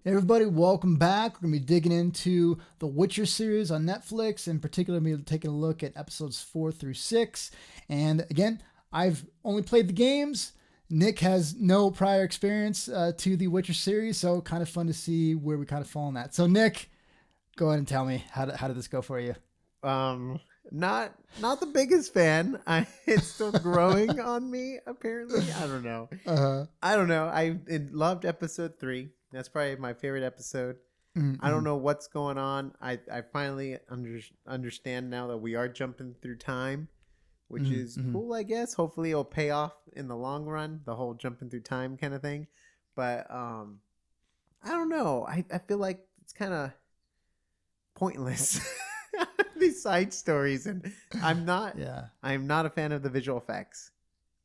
Hey everybody, welcome back. We're going to be digging into the Witcher series on Netflix. In particular, we're taking a look at episodes 4 through 6. And again, I've only played the games. Nick has no prior experience to the Witcher series, so kind of fun to see where we kind of fall on that. So Nick, go ahead and tell me, how did this go for you? Not the biggest fan. It's still growing on me, apparently. I don't know. I don't know. Loved episode 3. That's probably my favorite episode. Mm-hmm. I don't know what's going on. I finally understand now that we are jumping through time, which is cool, I guess. Hopefully it'll pay off in the long run, the whole jumping through time kind of thing. But I don't know. I feel like it's kind of pointless. These side stories, and I'm not a fan of the visual effects.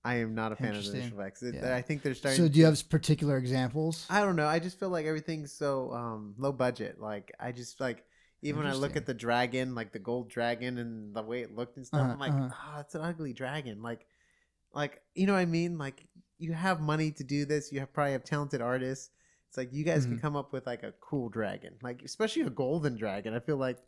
I am not a fan of the visual effects. I think they're starting. So do you have particular examples? I don't know. I just feel like everything's so low budget. Like I just like, even when I look at the dragon, like the gold dragon and the way it looked and stuff, I'm like, it's an ugly dragon. Like you know what I mean? Like you have money to do this. You probably have talented artists. It's like you guys can come up with like a cool dragon, like especially a golden dragon. I feel like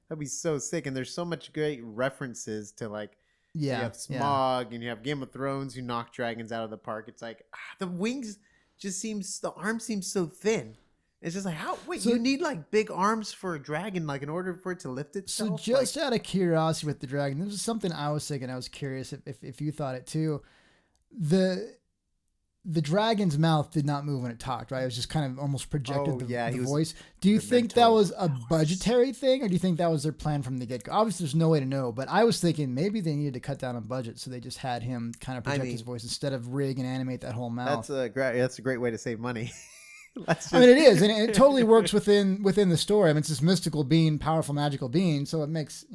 that'd be so sick. And there's so much great references to like. You have Smog and you have Game of Thrones who knock dragons out of the park. It's like the wings the arm seems so thin. It's just like, you need like big arms for a dragon, like in order for it to lift itself. So just out of curiosity with the dragon, this is something I was thinking. I was curious if you thought it too. The dragon's mouth did not move when it talked, right? It was just kind of almost projected the voice. Do you think that was a budgetary thing, or do you think that was their plan from the get-go? Obviously, there's no way to know, but I was thinking maybe they needed to cut down on budget, so they just had him kind of project his voice instead of rig and animate that whole mouth. That's a great way to save money. I mean, it is, and it totally works within the story. I mean, it's this mystical being, powerful, magical being, so it makes,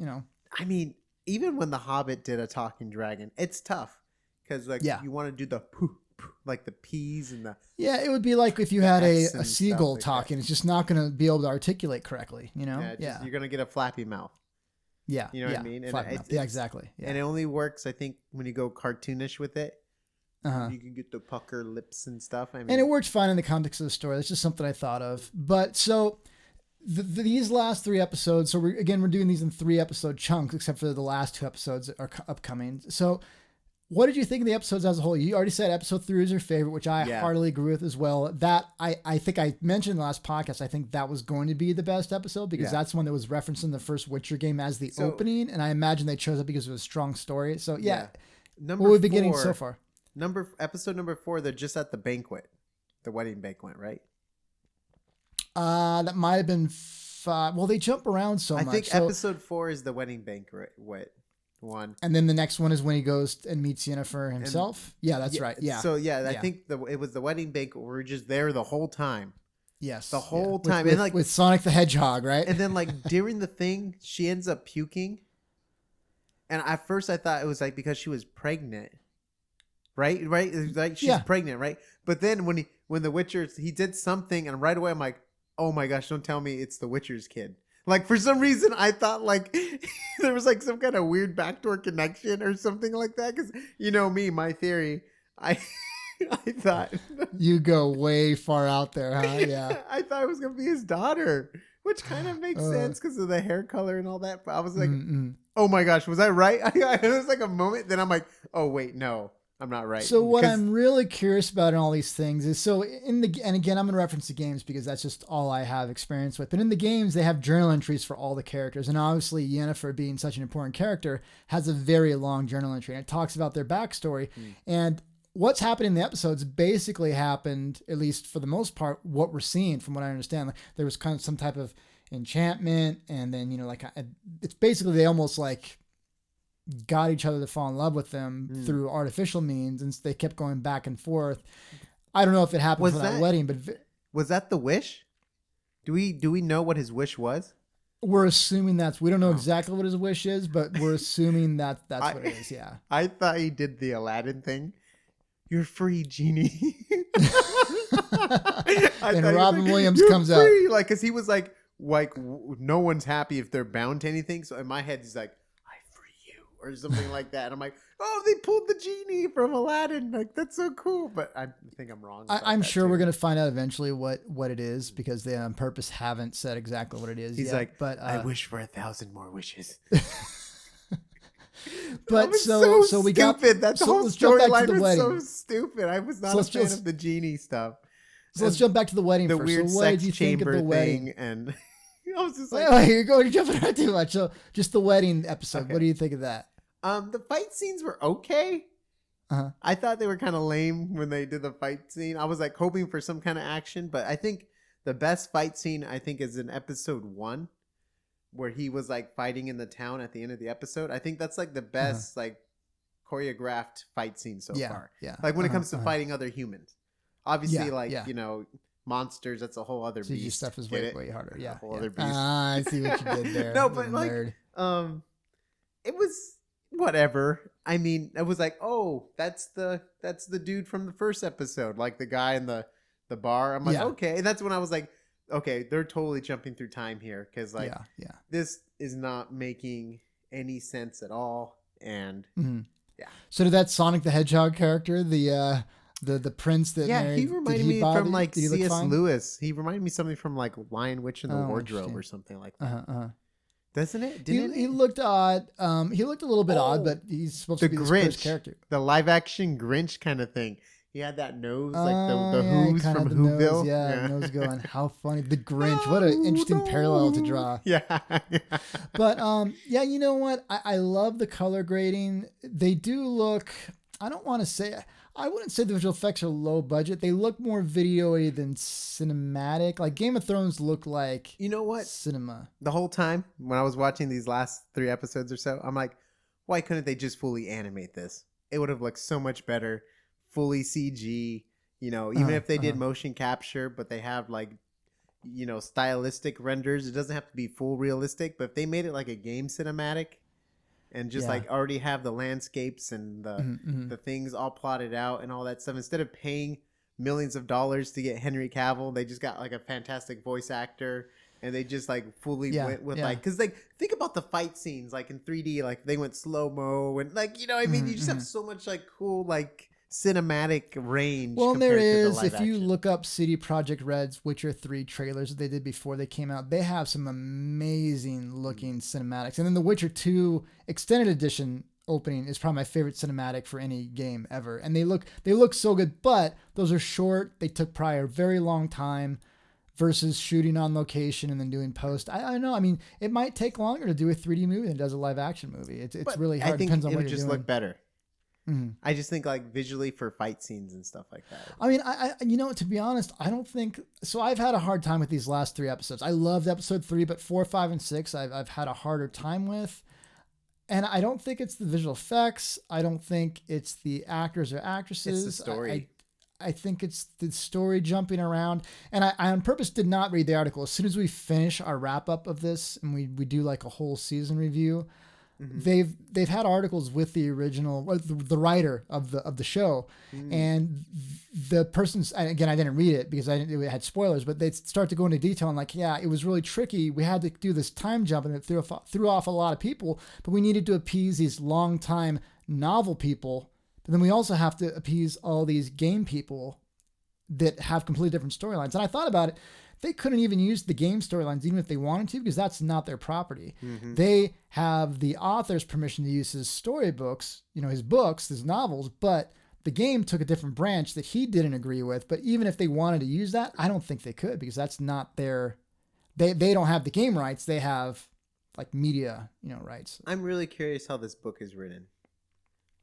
I mean, even when The Hobbit did a talking dragon, it's tough because you want to do the pooh, like the P's and the it would be like if you had a seagull talking. It's just not going to be able to articulate correctly, you're going to get a flappy mouth. You know what I mean? And exactly. And it only works, I think, when you go cartoonish with it. You can get the pucker lips and stuff. I mean, and it works fine in the context of the story. That's just something I thought of. But so these last 3 episodes, so we're doing these in 3 episode chunks, except for the last 2 episodes that are upcoming. So what did you think of the episodes as a whole? You already said episode 3 is your favorite, which I heartily agree with as well. That I think I mentioned in the last podcast, I think that was going to be the best episode because that's one that was referenced in the first Witcher game as the opening. And I imagine they chose it because it was a strong story. So what we've been getting so far. Episode number 4, they're just at the banquet, the wedding banquet, right? That might have been 5. Well, they jump around so much. I think episode 4 is the wedding banquet one. And then the next one is when he goes and meets Yennefer himself. That's right. Yeah. So I think it was the wedding banquet. We were just there the whole time. Yes. The whole time. With Sonic the Hedgehog, right? And then like during the thing, she ends up puking. And at first I thought it was like because she was pregnant. Right? Like she's pregnant, right? But then when the Witcher, he did something and right away I'm like, oh my gosh, don't tell me it's the Witcher's kid. Like for some reason I thought like there was like some kind of weird backdoor connection or something like that. Cause you know me, my theory, I thought you go way far out there, huh? Yeah. I thought it was going to be his daughter, which kind of makes sense because of the hair color and all that. But I was like, oh my gosh, was I right? It was like a moment. Then I'm like, oh wait, no. I'm not right. So what I'm really curious about in all these things is and again, I'm going to reference the games because that's just all I have experience with. But in the games, they have journal entries for all the characters. And obviously Yennefer being such an important character has a very long journal entry and it talks about their backstory. And what's happened in the episodes basically happened, at least for the most part, what we're seeing from what I understand. Like, there was kind of some type of enchantment and then, it's basically they almost like got each other to fall in love with them through artificial means, and they kept going back and forth. I don't know if it happened for that wedding, but was that the wish? Do we know what his wish was? We're assuming we don't know exactly what his wish is, but we're assuming that's what it is. Yeah. I thought he did the Aladdin thing. You're free, genie. And Robin Williams comes out like, cause he was like no one's happy if they're bound to anything. So in my head, he's like, or something like that. And I'm like, oh, they pulled the genie from Aladdin. Like, that's so cool. But I think I'm wrong. I'm sure we're gonna find out eventually what it is, because they on purpose haven't said exactly what it is. He's yet. like, but I wish for 1,000 more wishes. But so we got that so whole let's jump back to storyline the was wedding. so stupid. I was not a fan of the genie stuff. So let's jump back to the wedding The first. weird So what did sex you think of chamber the wedding? thing, and I was just like, wait, you're jumping right too much. So just the wedding episode. Okay. What do you think of that? the fight scenes were okay. Uh-huh. I thought they were kind of lame when they did the fight scene. I was like hoping for some kind of action, but I think the best fight scene is in episode 1, where he was like fighting in the town at the end of the episode. I think that's like the best like choreographed fight scene so far. Yeah. Like when it comes to fighting other humans. Obviously, yeah. Monsters, that's a whole other CG beast. stuff is way harder. Yeah. A whole other beast. I see what you did there. No, but nerd. It was whatever. I mean, it was like, oh, that's the dude from the first episode, like the guy in the bar. I'm like, okay. And that's when I was like, okay, they're totally jumping through time here, because like, this is not making any sense at all. And yeah. So did that Sonic the Hedgehog character, the prince that married, he reminded me from like C.S. Lewis. He reminded me something from like Lion, Witch, and the Wardrobe or something like that. Doesn't it? He looked odd. He looked a little bit odd, but he's supposed to be the Grinch character. The live action Grinch kind of thing. He had that nose, like the Who's from Whoville. Nose going. How funny. The Grinch. What an interesting parallel to draw. Yeah. But you know what? I love the color grading. They do look, I wouldn't say the visual effects are low budget. They look more video-y than cinematic. Like Game of Thrones looked like, you know what? Cinema. The whole time when I was watching these last 3 episodes or so, I'm like, why couldn't they just fully animate this? It would have looked so much better. Fully CG, even if they did motion capture, but they have like, stylistic renders. It doesn't have to be full realistic, but if they made it like a game cinematic and just like already have the landscapes and the things all plotted out and all that stuff, instead of paying millions of dollars to get Henry Cavill, they just got like a fantastic voice actor. And they just like fully went with like, because like think about the fight scenes like in 3D, like they went slow mo and like, you just have so much like cool like cinematic range. Well, and there is, if you look up CD Projekt Red's Witcher 3 trailers that they did before they came out, they have some amazing looking cinematics. And then the Witcher 2 Extended Edition opening is probably my favorite cinematic for any game ever. And they look so good, but those are short. They took probably a very long time versus shooting on location and then doing post. I don't know. I mean, it might take longer to do a 3D movie than it does a live action movie. It's really hard. I think Depends on it what would you're just doing. look better. I just think like visually for fight scenes and stuff like that. I mean, I to be honest, I don't think so. I've had a hard time with these last 3 episodes. I loved episode 3, but 4, 5, and 6, I've had a harder time with. And I don't think it's the visual effects. I don't think it's the actors or actresses. It's the story. I think it's the story jumping around. And I on purpose did not read the article. As soon as we finish our wrap up of this and we do like a whole season review, they've had articles with the original, the writer of the show, and the person's, again, I didn't read it because it had spoilers, but they start to go into detail and like, yeah, it was really tricky. We had to do this time jump and it threw off a lot of people, but we needed to appease these long-time novel people. But then we also have to appease all these game people that have completely different storylines. And I thought about it. They couldn't even use the game storylines even if they wanted to, because that's not their property. They have the author's permission to use his storybooks, his books, his novels, but the game took a different branch that he didn't agree with. But even if they wanted to use that, I don't think they could, because that's not their, they don't have the game rights. They have like media, rights. I'm really curious how this book is written.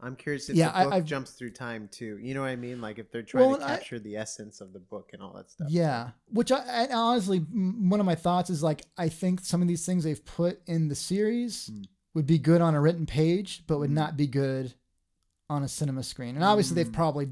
I'm curious if the book jumps through time too. You know what I mean? Like if they're trying to capture the essence of the book and all that stuff. Yeah. Which I honestly, one of my thoughts is like, I think some of these things they've put in the series would be good on a written page, but would not be good on a cinema screen. And obviously they've probably,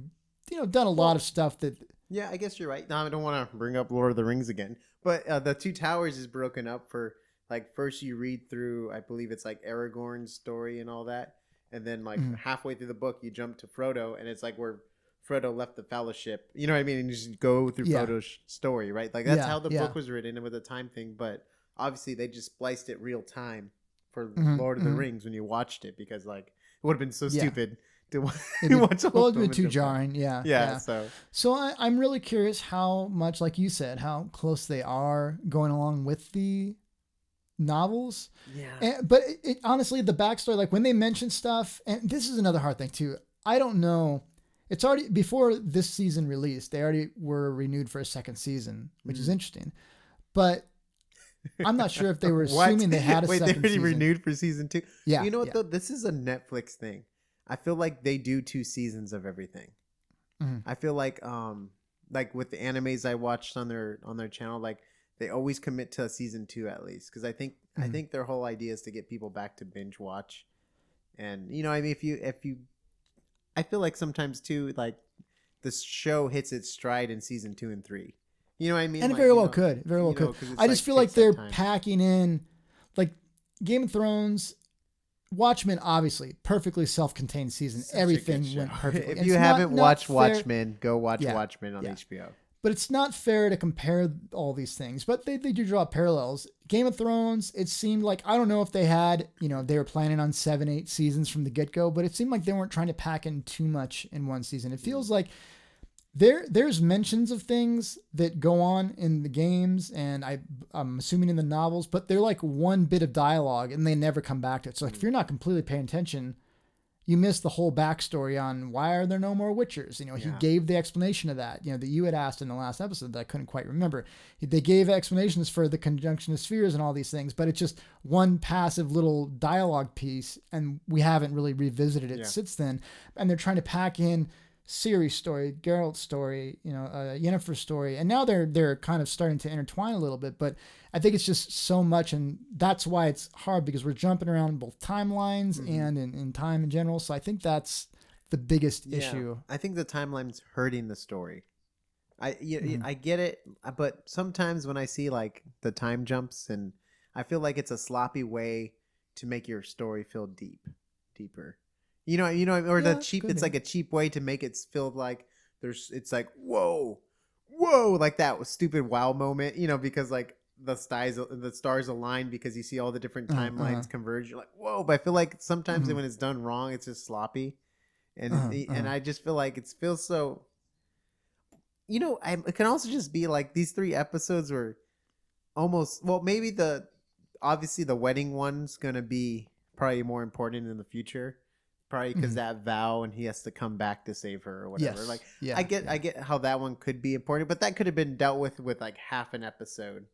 done a lot of stuff that. Yeah, I guess you're right. Now I don't want to bring up Lord of the Rings again, but the Two Towers is broken up for like, first you read through, I believe it's like Aragorn's story and all that. And then like halfway through the book, you jump to Frodo and it's like where Frodo left the Fellowship. You know what I mean? And you just go through Frodo's story, right? Like that's how the book was written, and with a time thing. But obviously they just spliced it real time for Mm-hmm, Lord of the mm-hmm. Rings when you watched it, because like it would have been so Yeah. stupid to It'd be, watch a whole well, it'd film be and too jump back. jarring. Yeah, Yeah, yeah. so So I'm really curious how much, like you said, how close they are going along with the novels. yeah. But honestly, the backstory, like when they mention stuff, and this is another hard thing too. I don't know. It's already before this season released. They already were renewed for a second season, which is interesting. But I'm not sure if they were What? assuming they had a Wait, they second already season. renewed for season 2? Yeah, You know what yeah. though? This is a Netflix thing. I feel like they do 2 seasons of everything. Mhm. I feel like with the animes I watched on their channel, like they always commit to a season 2 at least, because I think their whole idea is to get people back to binge watch. And I mean, if you I feel like sometimes too, like the show hits its stride in season 2 and 3. You know what I mean? And it Like, very well could. Very well could. 'cause it's I just feel like takes that they're time. packing in, like Game of Thrones, Watchmen, obviously, perfectly self-contained season. Such a Everything good show. went perfectly. If It's you haven't not watched fair. Watchmen, go watch Yeah, Watchmen on yeah. HBO. But it's not fair to compare all these things. But they do draw parallels. Game of Thrones, it seemed like, I don't know if they had, they were planning on 7, 8 seasons from the get-go, but it seemed like they weren't trying to pack in too much in one season. It feels like there's mentions of things that go on in the games, and I'm assuming in the novels, but they're like one bit of dialogue and they never come back to it. So if you're not completely paying attention, you miss the whole backstory on why are there no more Witchers. He gave the explanation of that, that you had asked in the last episode that I couldn't quite remember. They gave explanations for the conjunction of spheres and all these things, but it's just one passive little dialogue piece, and we haven't really revisited it since then. And they're trying to pack in Ciri's story, Geralt's story, Yennefer's story, and now they're kind of starting to intertwine a little bit. But I think it's just so much, and that's why it's hard, because we're jumping around in both timelines and in time in general. So I think that's the biggest issue. I think the timeline's hurting the story. I get it, but sometimes when I see like the time jumps, and I feel like it's a sloppy way to make your story feel deeper. Or the cheap. It's like a cheap way to make it feel like it's like whoa, like that stupid wow moment. Because like the stars align because you see all the different timelines converge. You're like whoa, but I feel like sometimes when it's done wrong, it's just sloppy, and I just feel like it feels so. It can also just be like these 3 episodes were almost maybe obviously the wedding one's gonna be probably more important in the future. Probably because that vow, and he has to come back to save her or whatever. Yes. Like, Yeah, I get how that one could be important, but that could have been dealt with like half an episode.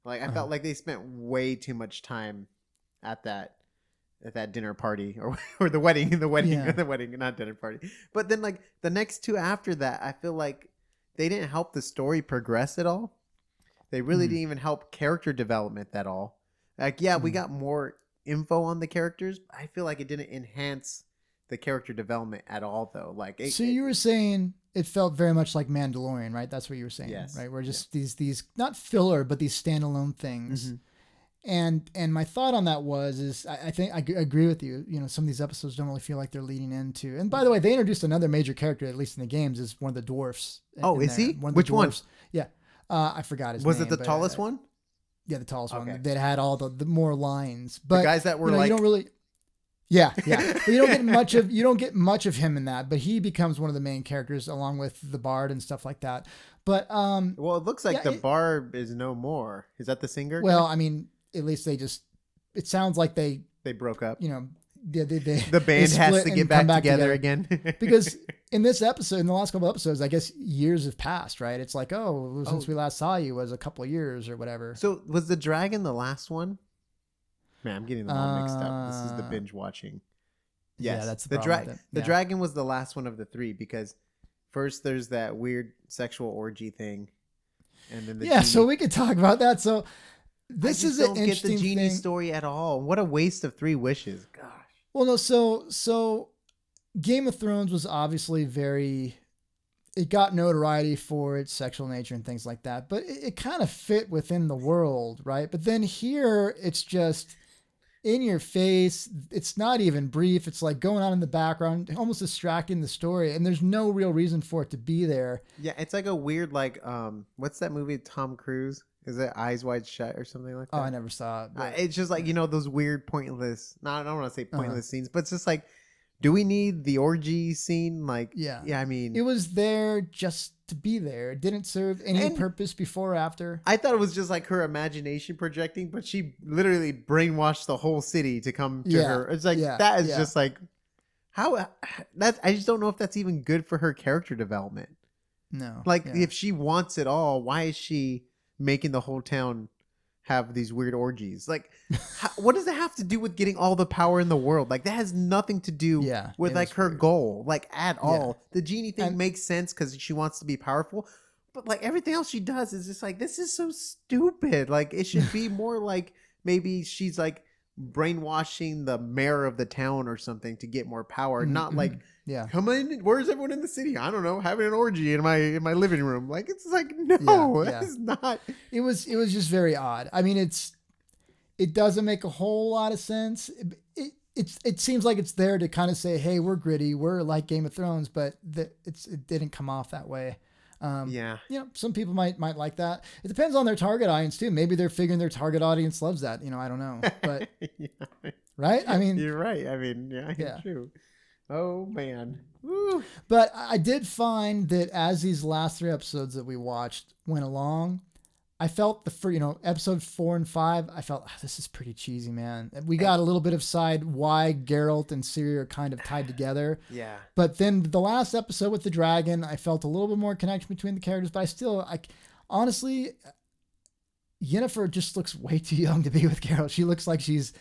Like, I felt like they spent way too much time at that dinner party or the wedding, the wedding, not dinner party. But then like the next 2 after that, I feel like they didn't help the story progress at all. They really didn't even help character development at all. Like, we got more info on the characters. I feel like it didn't enhance the character development at all, though. Like, so you were saying it felt very much like Mandalorian, right? That's what you were saying, yes, right? We're just these not filler, but these standalone things. And my thought on that is I think I agree with you. Some of these episodes don't really feel like they're leading into. And by the way, they introduced another major character, at least in the games, is one of the dwarfs. Oh, is he? Which one? Yeah, I forgot his name. Was it the tallest one? Yeah, the tallest one that had all the more lines. But the guys that were like, you don't really. Yeah. But you don't get much of him in that, but he becomes one of the main characters along with the bard and stuff like that. But well, it looks like the bard is no more. Is that the singer? Well, I mean, at least it sounds like they broke up. The band has to get back together again. Because in the last couple of episodes, I guess years have passed, right? It's like, since we last saw you was a couple of years or whatever. So was the dragon the last one? Man, I'm getting them all mixed up. This is the binge watching. Yes, yeah, that's the dragon was the last one of the 3, because first there's that weird sexual orgy thing, and then genie. So we could talk about that. So this is an interesting get the genie thing. story at all. What a waste of 3 wishes. Gosh. Well, no. So Game of Thrones was obviously it got notoriety for its sexual nature and things like that, but it kind of fit within the world, right? But then here it's just in your face. It's not even brief. It's like going on in the background, almost distracting the story, and there's no real reason for it to be there. Yeah, it's like a weird, like, what's that movie, Tom Cruise? Is it Eyes Wide Shut or something like that? Oh, I never saw it. But, it's just like, those weird pointless, no, I don't want to say pointless scenes, but it's just like, do we need the orgy scene? Like, yeah, I mean, it was there just to be there. It didn't serve any purpose before or after. I thought it was just like her imagination projecting, but she literally brainwashed the whole city to come to her. It's like, that is just like, how that, I just don't know if that's even good for her character development. No. Like, if she wants it all, why is she making the whole town have these weird orgies? Like, what does it have to do with getting all the power in the world? Like, that has nothing to do with like her goal, like at all. The genie thing makes sense because she wants to be powerful, but like everything else she does is just like, this is so stupid. Like, it should be more like maybe she's like brainwashing the mayor of the town or something to get more power, not like, come in, where's everyone in the city? I don't know, having an orgy in my living room. Like, it's like, no, that is not. It was just very odd. I mean, it doesn't make a whole lot of sense. It seems like it's there to kind of say, hey, we're gritty, we're like Game of Thrones, but it didn't come off that way. Some people might like that. It depends on their target audience too. Maybe they're figuring their target audience loves that. I don't know. But right? I mean, you're right. I mean, yeah. True. Oh man. Woo. But I did find that as these last 3 episodes that we watched went along, I felt episode 4 and 5, I felt this is pretty cheesy, man. We got a little bit of side why Geralt and Ciri are kind of tied together. Yeah. But then the last episode with the dragon, I felt a little bit more connection between the characters, but honestly, Yennefer just looks way too young to be with Geralt. She looks like she's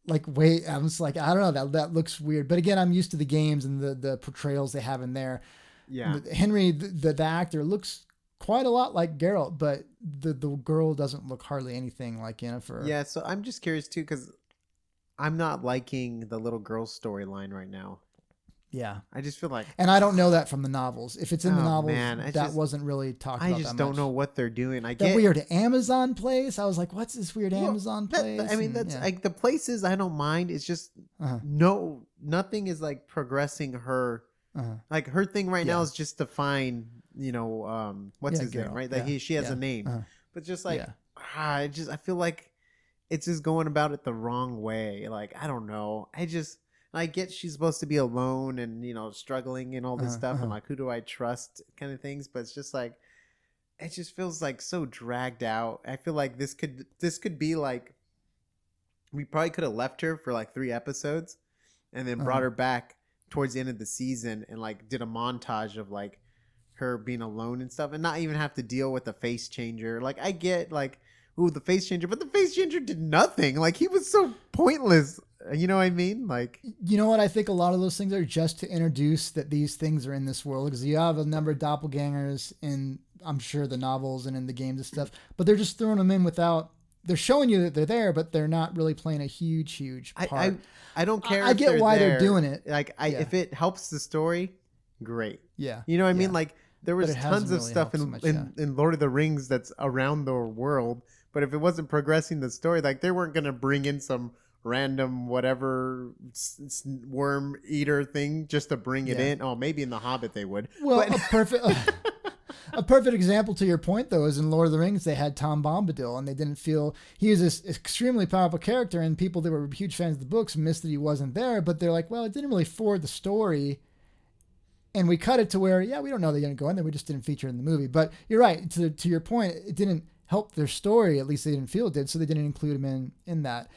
like, wait, I was like, I don't know, that looks weird. But again, I'm used to the games and the portrayals they have in there. Yeah. Henry, the actor, looks quite a lot like Geralt, but the girl doesn't look hardly anything like Yennefer. Yeah, so I'm just curious too, because I'm not liking the little girl storyline right now. Yeah. I just feel like... And I don't know that from the novels. If it's in the novels, man, wasn't really talked about. I just don't know what they're doing. That weird Amazon place. I was like, what's this weird Amazon place? I mean, that's like the places I don't mind. It's just nothing is like progressing her. Like her thing right now is just to find, what's his name, right? That she has a name. But just like, I feel like it's just going about it the wrong way. Like, I don't know. I get she's supposed to be alone and, struggling and all this stuff. And like, who do I trust kind of things. But it's just like, it just feels like so dragged out. I feel like this could be like, we probably could have left her for like 3 episodes and then brought her back towards the end of the season and like did a montage of like her being alone and stuff and not even have to deal with the face changer. Like, I get like, the face changer, but the face changer did nothing. Like, he was so pointless. You know what I mean? Like, you know what? I think a lot of those things are just to introduce that these things are in this world, because you have a number of doppelgangers in, I'm sure, the novels and in the games and stuff, but they're just throwing them in they're showing you that they're there, but they're not really playing a huge part. I don't care. I get why they're doing it. Like, if it helps the story, great. Yeah. You know what I mean? Like, there was tons of stuff in Lord of the Rings that's around the world, but if it wasn't progressing the story, like, they weren't going to bring in some random whatever worm eater thing just to bring it in. Oh, maybe in The Hobbit they would. Well, a perfect example to your point, though, is in Lord of the Rings, they had Tom Bombadil, and they didn't feel he was this extremely powerful character, and people that were huge fans of the books missed that he wasn't there, but they're like, well, it didn't really forward the story. And we cut it to where, we don't know they're going to go in there. We just didn't feature it in the movie. But you're right. To your point, it didn't help their story. At least they didn't feel it did. So they didn't include him in that.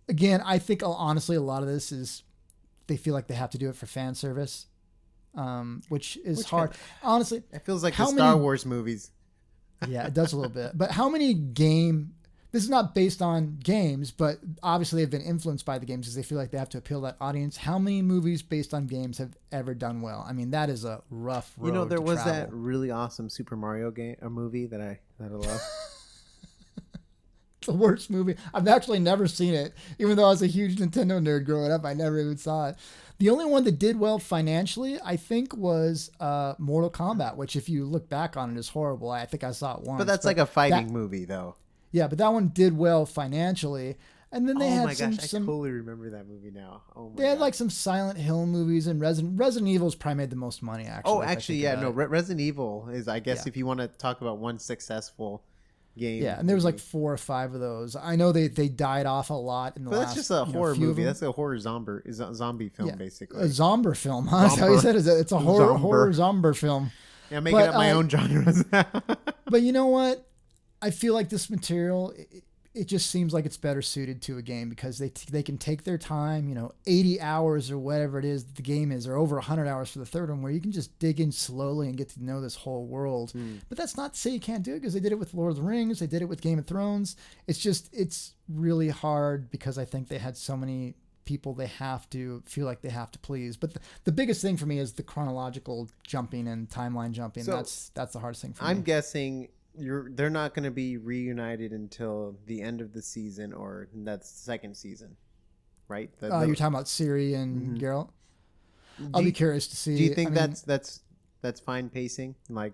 Again, I think honestly, a lot of this is they feel like they have to do it for fan service, which is hard. Honestly, it feels like the Star Wars movies. Yeah, it does a little bit. But how many this is not based on games, but obviously they've been influenced by the games because they feel like they have to appeal to that audience. How many movies based on games have ever done well? I mean, that is a rough road. There was that really awesome Super Mario movie that I love. The worst movie. I've actually never seen it. Even though I was a huge Nintendo nerd growing up, I never even saw it. The only one that did well financially, I think, was Mortal Kombat, which if you look back on it is horrible. I think I saw it once. But that's like a fighting movie, though. Yeah, but that one did well financially. And then they had I totally remember that movie now. Oh my They had like some Silent Hill movies, and Resident Evil's probably made the most money, actually. Oh, actually, yeah. No, Resident Evil is, I guess, if you want to talk about one successful game. Yeah, and there was like 4 or 5 of those. I know they died off a lot in the but last. That's just a horror few movie. That's a horror zombie film, basically. A zombie film. Huh? That's how he said it. It's a horror zombie film. Yeah, making up my own genres. But you know what? I feel like this material, it just seems like it's better suited to a game because they can take their time, 80 hours or whatever it is that the game is, or over 100 hours for the third one, where you can just dig in slowly and get to know this whole world. But that's not to say you can't do it, because they did it with Lord of the Rings, they did it with Game of Thrones. It's really hard because I think they had so many people they have to feel like they have to please. But the biggest thing for me is the chronological jumping and timeline jumping. So that's the hardest thing for me. I'm guessing they're not going to be reunited until the end of the season, or that's the second season, right? You're talking about Ciri and Geralt. I'll be curious to see. Do you think that's fine pacing, and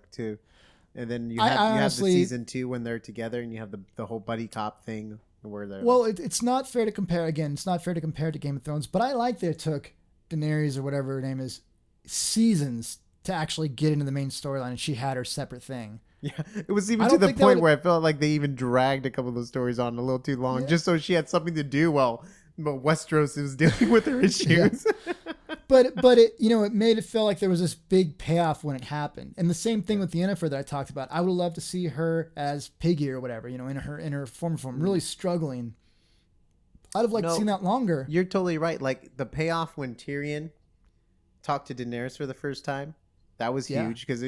then you have the season 2 when they're together, and you have the whole buddy cop thing where they're. Well, it's not fair to compare. Again, it's not fair to compare to Game of Thrones, but I like that it took Daenerys, or whatever her name is, seasons to actually get into the main storyline, and she had her separate thing. Yeah, it was even to the point where I felt like they even dragged a couple of those stories on a little too long, just so she had something to do while Westeros was dealing with her issues. But it it made it feel like there was this big payoff when it happened. And the same thing with Yennefer that I talked about. I would love to see her as Piggy or whatever, in her former form, really struggling. I'd have liked to see that longer. You're totally right. Like the payoff when Tyrion talked to Daenerys for the first time, that was huge because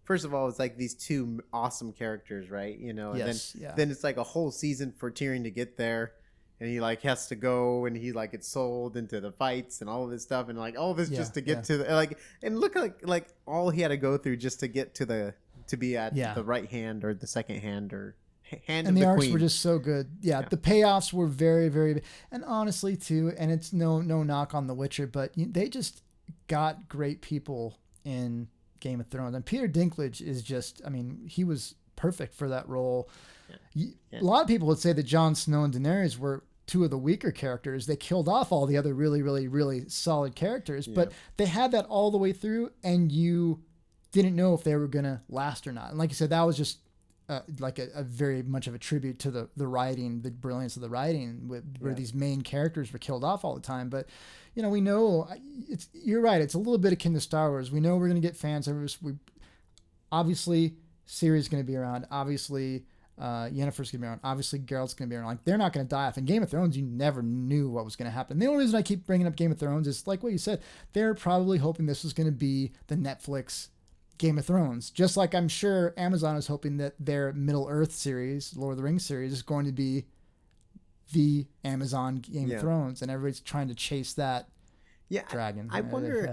First of all, it's like these 2 awesome characters, right? And then it's like a whole season for Tyrion to get there, and he like has to go, and he like gets sold into the fights and all of this stuff, and like all of this just to get to and look like all he had to go through just to get to be at the right hand or the second hand or hand of the queen. And the arcs were just so good. Yeah, the payoffs were very, very, and honestly too, and it's no knock on The Witcher, but they just got great people in Game of Thrones, and Peter Dinklage is just, he was perfect for that role. A lot of people would say that Jon Snow and Daenerys were 2 of the weaker characters. They killed off all the other really, really, really solid characters, but they had that all the way through, and you didn't know if they were going to last or not. And like you said, that was just like a very much of a tribute to the writing, the brilliance of the writing, where these main characters were killed off all the time. But we know you're right. It's a little bit akin to Star Wars. We know we're going to get fan service. Obviously Ciri's going to be around. Obviously Yennefer's going to be around. Obviously Geralt's going to be around. Like, they're not going to die off. In Game of Thrones, you never knew what was going to happen. The only reason I keep bringing up Game of Thrones is like what you said. They're probably hoping this was going to be the Netflix Game of Thrones, just like I'm sure Amazon is hoping that their Middle Earth series, Lord of the Rings series, is going to be the Amazon Game of Thrones, and everybody's trying to chase that dragon. I wonder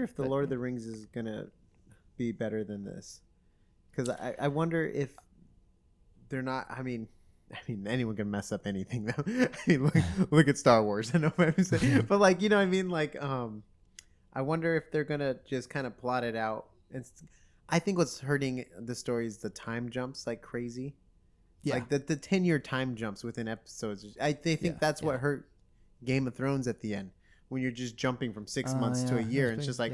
if the Lord of the Rings is gonna be better than this, because I wonder if they're not. I mean, anyone can mess up anything though. Look at Star Wars. I know what I'm saying, but I wonder if they're gonna just kind of plot it out. I think what's hurting the story is the time jumps like crazy. Yeah. Like the 10-year time jumps within episodes. I think that's what hurt Game of Thrones at the end, when you're just jumping from 6 months to a year. And it's just like,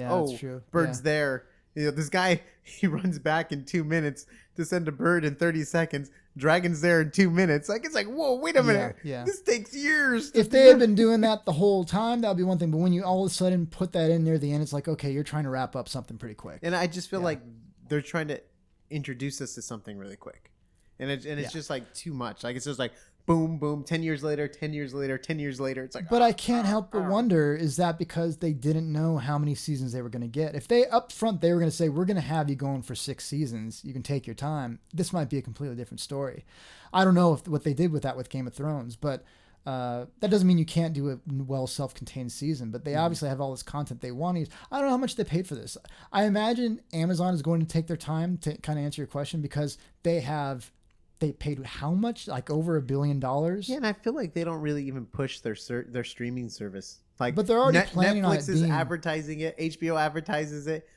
bird's there. This guy, he runs back in 2 minutes to send a bird in 30 seconds. Dragon's there in 2 minutes. Like, it's like, whoa, wait a minute. Yeah. This takes years. If they had been doing that the whole time, that would be one thing. But when you all of a sudden put that in near the end, it's like, okay, you're trying to wrap up something pretty quick. And I just feel like they're trying to introduce us to something really quick. And it's just like too much. Like, it's just like, boom, boom, 10 years later, 10 years later, 10 years later. It's like, but I can't help but wonder, is that because they didn't know how many seasons they were going to get? If they up front, they were going to say, we're going to have you going for 6 seasons. You can take your time. This might be a completely different story. I don't know what they did with that with Game of Thrones, but that doesn't mean you can't do a well self-contained season, but they obviously have all this content they want to use. I don't know how much they paid for this. I imagine Amazon is going to take their time to kind of answer your question, because they paid how much? Like over $1 billion? Yeah, and I feel like they don't really even push their streaming service. Like, but they're already planning on it. Netflix is advertising it. HBO advertises it.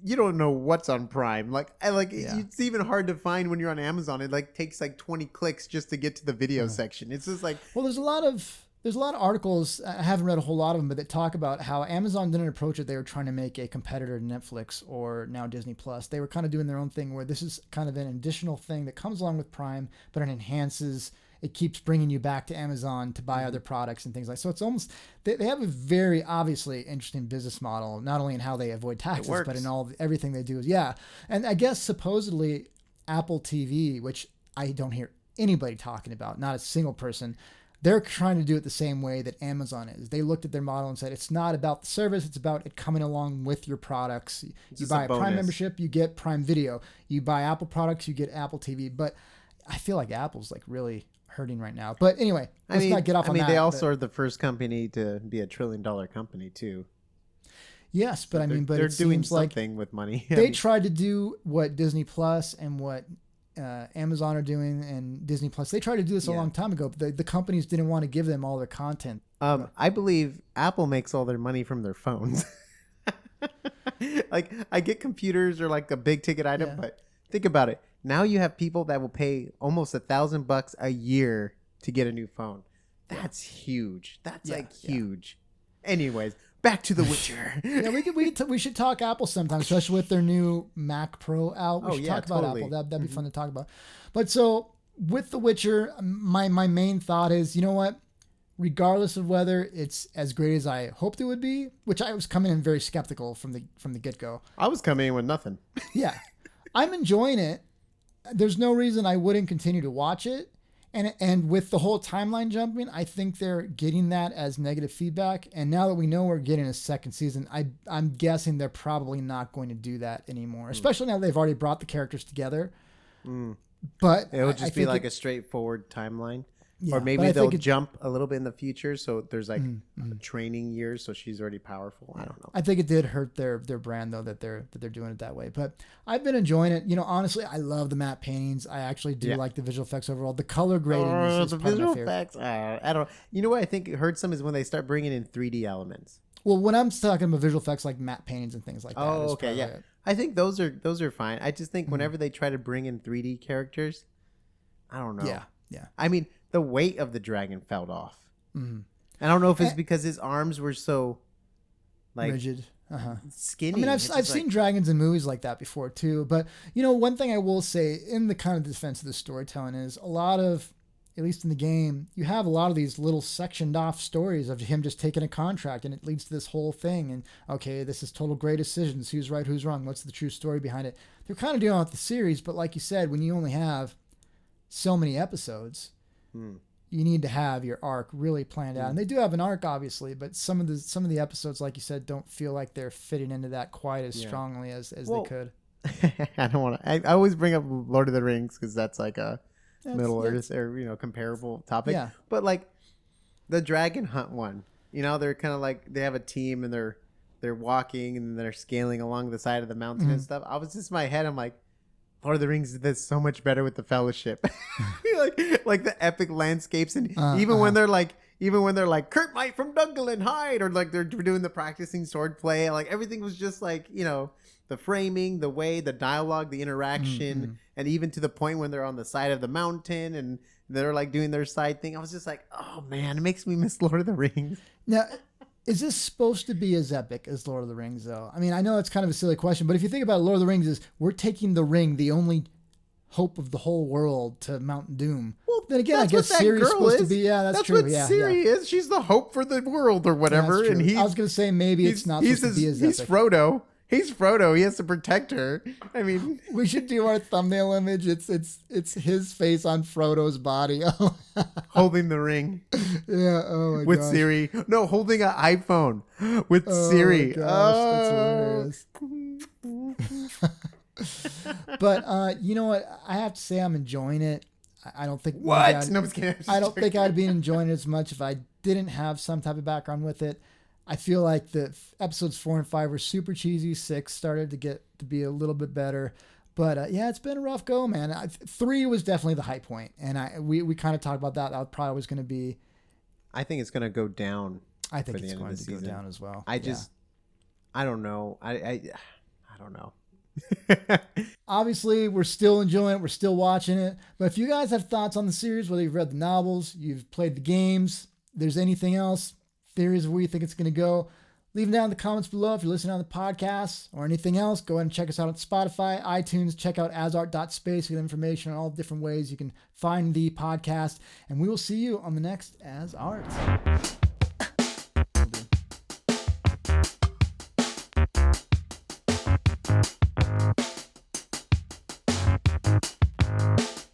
You don't know what's on Prime. It's even hard to find when you're on Amazon. It takes 20 clicks just to get to the video section. It's just like, well, there's a lot of There's a lot of articles, I haven't read a whole lot of them, but that talk about how Amazon didn't approach it. They were trying to make a competitor to Netflix or now Disney Plus. They were kind of doing their own thing where this is kind of an additional thing that comes along with Prime, but it enhances, it keeps bringing you back to Amazon to buy other products and things like that. So it's almost, they have a very obviously interesting business model, not only in how they avoid taxes, but in everything they do. Yeah. And I guess supposedly Apple TV, which I don't hear anybody talking about, not a single person, they're trying to do it the same way that Amazon is. They looked at their model and said, it's not about the service, it's about it coming along with your products. You buy a Prime membership, you get Prime Video. You buy Apple products, you get Apple TV. But I feel like Apple's like really hurting right now. But anyway, let's not get off on that. They also are the first company to be $1 trillion company too. Yes, but so they're doing something with money. They tried to do what Disney Plus and what Amazon are doing and Disney Plus. They tried to do this a long time ago, but the companies didn't want to give them all their content. I believe Apple makes all their money from their phones. Like I get computers or like a big ticket item, but think about it. Now you have people that will pay almost $1,000 a year to get a new phone. That's huge. That's huge. Anyways, back to The Witcher. we should talk Apple sometime, especially with their new Mac Pro out. We should talk about Apple. That'd be fun to talk about. But so with The Witcher, my main thought is, you know what? Regardless of whether it's as great as I hoped it would be, which I was coming in very skeptical from the get-go. I was coming in with nothing. Yeah. I'm enjoying it. There's no reason I wouldn't continue to watch it. And with the whole timeline jumping, I think they're getting that as negative feedback. And now that we know we're getting a second season, I'm guessing they're probably not going to do that anymore, especially now they've already brought the characters together. But it'll just be like a straightforward timeline. Yeah, or maybe they'll jump a little bit in the future, so there's like training years, so she's already powerful. I don't know. I think it did hurt their brand though that they're doing it that way. But I've been enjoying it. You know, honestly, I love the matte paintings. I actually do like the visual effects overall. The color grading is the visual effects. I don't. You know what I think hurt some is when they start bringing in 3D elements. Well, when I'm talking about visual effects like matte paintings and things like that. Oh, okay, yeah. I think those are fine. I just think whenever they try to bring in 3D characters, I don't know. Yeah. I mean, the weight of the dragon fell off. I don't know if it's because his arms were so like rigid, skinny. I mean, I've seen dragons in movies like that before too. But you know, one thing I will say in the kind of defense of the storytelling is a lot of, at least in the game, you have a lot of these little sectioned off stories of him just taking a contract, and it leads to this whole thing. And okay, this is total great decisions. Who's right? Who's wrong? What's the true story behind it? They're kind of doing it with the series, but like you said, when you only have so many episodes. You need to have your arc really planned out, and they do have an arc, obviously. But some of the episodes, like you said, don't feel like they're fitting into that quite as strongly as they could. I don't want to. I always bring up Lord of the Rings because that's like a Middle Earth or comparable topic. Yeah. But like the dragon hunt one, they're kind of like they have a team and they're walking and they're scaling along the side of the mountain and stuff. I was just in my head. I'm like, Lord of the Rings did this so much better with the Fellowship, like the epic landscapes, and even when they're like Kurt Knight from Dunkelin hide, or like they're doing the practicing sword play, like everything was just like the framing, the way, the dialogue, the interaction, and even to the point when they're on the side of the mountain and they're like doing their side thing. I was just like, oh man, it makes me miss Lord of the Rings. Now, is this supposed to be as epic as Lord of the Rings, though? I mean, I know it's kind of a silly question, but if you think about it, Lord of the Rings is we're taking the ring, the only hope of the whole world, to Mount Doom. Well, then again, I guess Ciri's supposed to be. Yeah, that's true. That's what Ciri is. She's the hope for the world or whatever. And I was going to say maybe it's not supposed to be as epic. He's Frodo. He's Frodo. He has to protect her. I mean, we should do our thumbnail image. It's his face on Frodo's body, holding the ring. Yeah. Oh my with gosh. Ciri. No, holding an iPhone with Ciri. My gosh, that's hilarious. But you know what? I have to say I'm enjoying it. I don't think what? No, I'm kidding. I don't think I'd be enjoying it as much if I didn't have some type of background with it. I feel like the episodes 4 and 5 were super cheesy. 6 started to be a little bit better, but it's been a rough go, man. 3 was definitely the high point, and we kind of talked about that. That probably was going to be. I think it's going to go down. I think it's going to go down as well. I don't know. I don't know. Obviously, we're still enjoying it. We're still watching it. But if you guys have thoughts on the series, whether you've read the novels, you've played the games, there's anything else, theories of where you think it's going to go, leave them down in the comments below. If you're listening on the podcast or anything else, go ahead and check us out on Spotify, iTunes. Check out asart.space. We have information on all the different ways you can find the podcast. And we will see you on the next As Art.